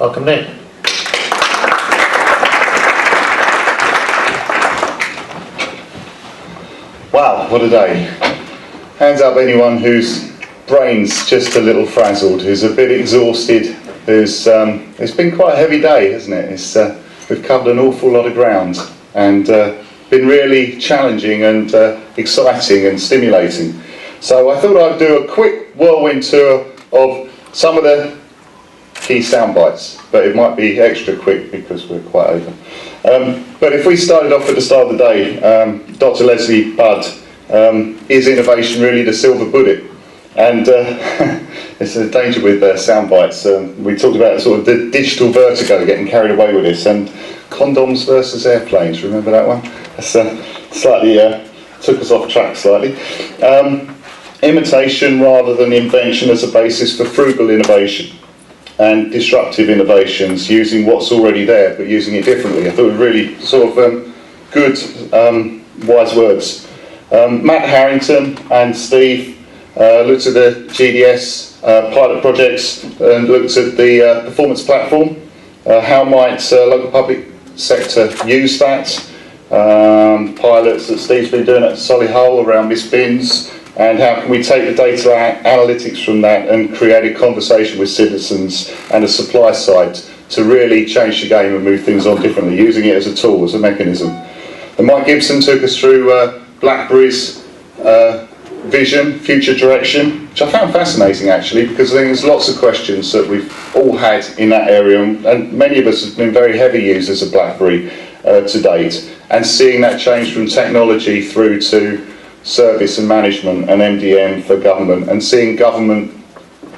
Welcome, Nick. Wow, what a day. Hands up anyone whose brain's just a little frazzled, who's a bit exhausted, it's been quite a heavy day, hasn't it? We've covered an awful lot of ground and been really challenging and exciting and stimulating. So I thought I'd do a quick whirlwind tour of some of the key sound bites, but it might be extra quick because we're quite over. But if we started off at the start of the day, Dr. Leslie Budd, is innovation really the silver bullet? And it's a danger with sound bites. We talked about sort of the digital vertigo, getting carried away with this, and condoms versus airplanes. Remember that one? That's slightly took us off track slightly. Imitation rather than invention as a basis for frugal innovation and disruptive innovations, using what's already there but using it differently. I thought it was really sort of good, wise words. Matt Harrington and Steve looked at the GDS pilot projects and looked at the performance platform. How might local public sector use that? Pilots that Steve's been doing at Solihull around missed bins, and how can we take the data analytics from that and create a conversation with citizens and the supply side to really change the game and move things on differently, using it as a tool, as a mechanism. And Mike Gibson took us through BlackBerry's vision, future direction, which I found fascinating actually, because I think there's lots of questions that we've all had in that area, and many of us have been very heavy users of BlackBerry to date, and seeing that change from technology through to service and management and MDM for government, and seeing government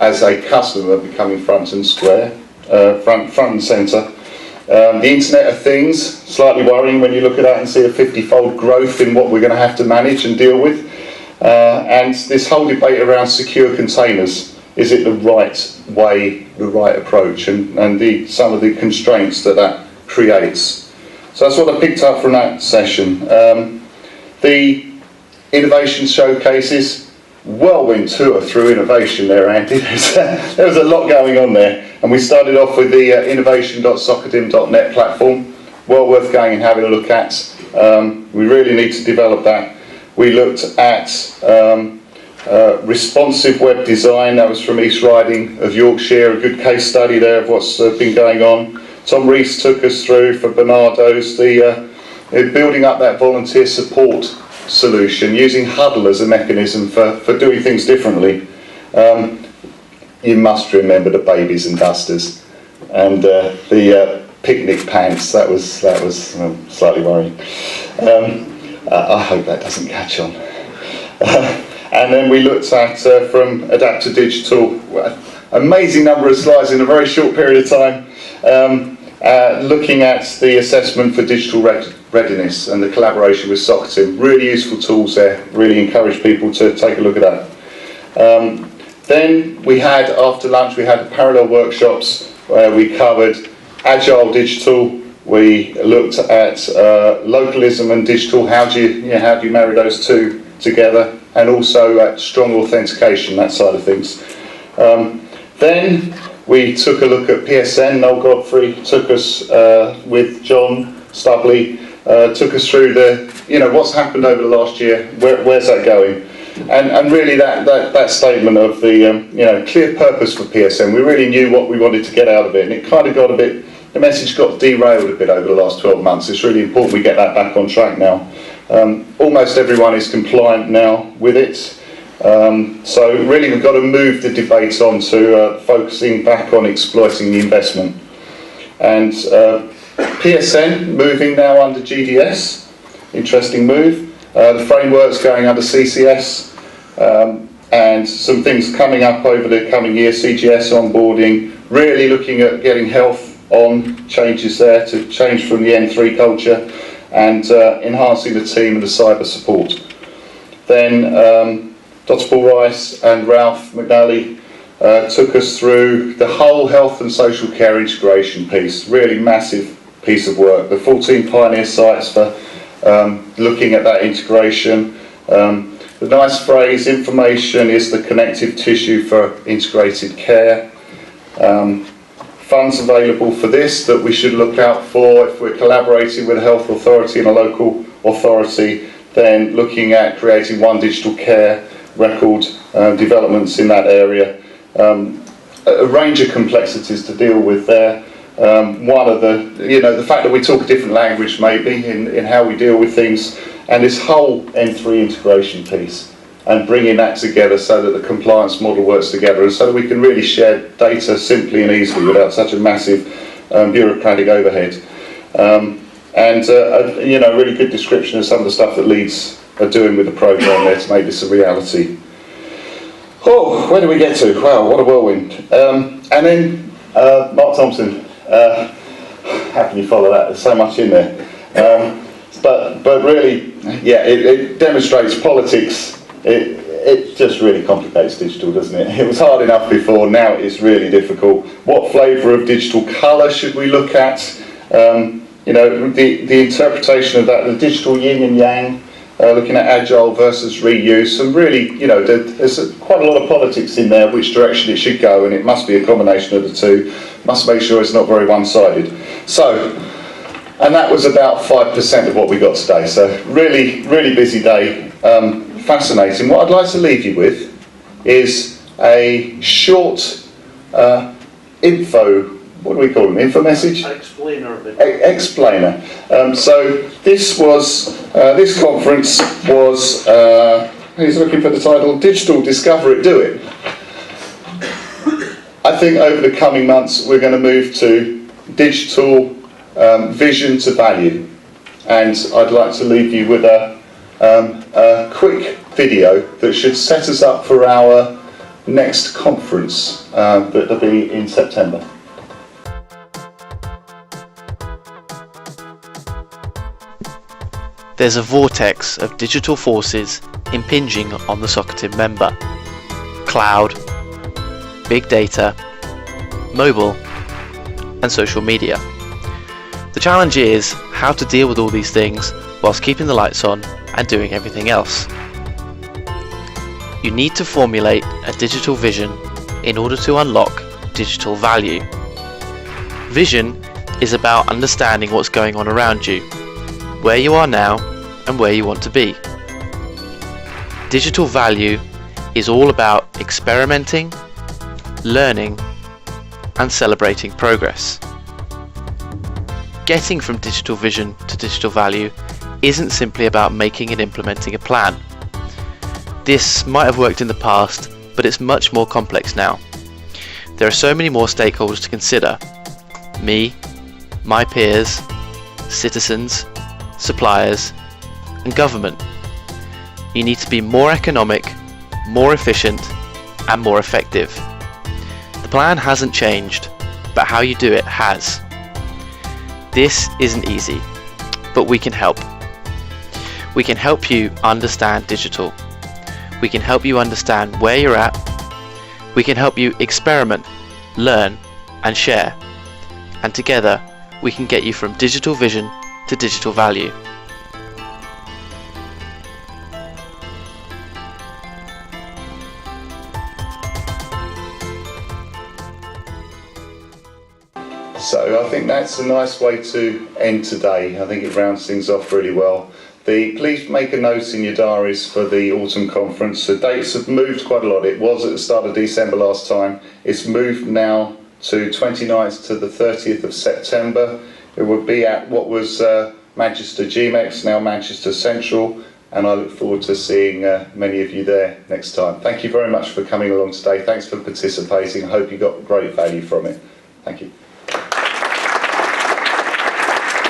as a customer becoming front and square, front and centre. The Internet of Things, slightly worrying when you look at that and see a 50-fold growth in what we're going to have to manage and deal with. And this whole debate around secure containers, is it the right way, the right approach, and some of the constraints that creates. So that's what I picked up from that session. The innovation showcases, whirlwind tour through innovation there, Andy. There was a lot going on there, and we started off with the innovation.socitm.net platform. Well worth going and having a look at. We really need to develop that. We looked at responsive web design. That was from East Riding of Yorkshire, a good case study there of what's been going on. Tom Rees took us through for Bernardo's building up that volunteer support solution, using Huddle as a mechanism for doing things differently. You must remember the babies and dusters and the picnic pants. That was slightly worrying. I hope that doesn't catch on. And then we looked at from Adapt to Digital, amazing number of slides in a very short period of time, looking at the assessment for digital readiness and the collaboration with Socitm. Really useful tools there, really encourage people to take a look at that. Then we had, after lunch, we had parallel workshops where we covered agile digital. We looked at localism and digital, how do you marry those two together, and also at strong authentication, that side of things. Then we took a look at PSN. Noel Godfrey took us with John Stubley, took us through what's happened over the last year, where's that going, and really that statement of the clear purpose for PSN. We really knew what we wanted to get out of it, and it kind of got a bit. The message got derailed a bit over the last 12 months. It's really important we get that back on track now. Almost everyone is compliant now with it. So really we've got to move the debate on to focusing back on exploiting the investment. And PSN moving now under GDS, interesting move. The framework's going under CCS, and some things coming up over the coming year, CGS onboarding, really looking at getting health on changes there to change from the N3 culture, and enhancing the team and the cyber support. Then Dr. Paul Rice and Ralph McNally took us through the whole health and social care integration piece, really massive piece of work. The 14 pioneer sites for looking at that integration. The nice phrase, information is the connective tissue for integrated care. funds available for this that we should look out for if we're collaborating with a health authority and a local authority, then looking at creating one digital care record, developments in that area. A range of complexities to deal with there. One of the fact that we talk a different language maybe in how we deal with things, and this whole N3 integration piece, and bringing that together so that the compliance model works together, and so that we can really share data simply and easily without such a massive bureaucratic overhead. A really good description of some of the stuff that Leeds are doing with the programme there to make this a reality. Oh, where do we get to? Wow, what a whirlwind. And then Mark Thompson, how can you follow that? There's so much in there. But really, yeah, it demonstrates politics. It just really complicates digital, doesn't it? It was hard enough before, now it's really difficult. What flavour of digital colour should we look at? The interpretation of that, the digital yin and yang, looking at agile versus reuse, and really, there's quite a lot of politics in there, which direction it should go, and it must be a combination of the two. Must make sure it's not very one-sided. So, and that was about 5% of what we got today. So really, really busy day. Fascinating. What I'd like to leave you with is a short what do we call them? Info message? Explainer. Explainer. So this conference was, he's looking for the title, Digital Discover It, Do It. I think over the coming months we're going to move to digital vision to value. And I'd like to leave you with a quick video that should set us up for our next conference that'll be in September. There's a vortex of digital forces impinging on the Socitm member. Cloud, big data, mobile, and social media. The challenge is how to deal with all these things whilst keeping the lights on and doing everything else. You need to formulate a digital vision in order to unlock digital value. Vision is about understanding what's going on around you, where you are now and where you want to be. Digital value is all about experimenting, learning, and celebrating progress. Getting from digital vision to digital value isn't simply about making and implementing a plan. This might have worked in the past, but it's much more complex now. There are so many more stakeholders to consider. Me, my peers, citizens, suppliers, and government. You need to be more economic, more efficient, and more effective. The plan hasn't changed, but how you do it has. This isn't easy, but we can help. We can help you understand digital. We can help you understand where you're at. We can help you experiment, learn, and share. And together, we can get you from digital vision to digital value. So I think that's a nice way to end today. I think it rounds things off really well. Please make a note in your diaries for the autumn conference. The dates have moved quite a lot. It was at the start of December last time. It's moved now to 29th to the 30th of September. It will be at what was Manchester GMEX, now Manchester Central, and I look forward to seeing many of you there next time. Thank you very much for coming along today. Thanks for participating. I hope you got great value from it. Thank you.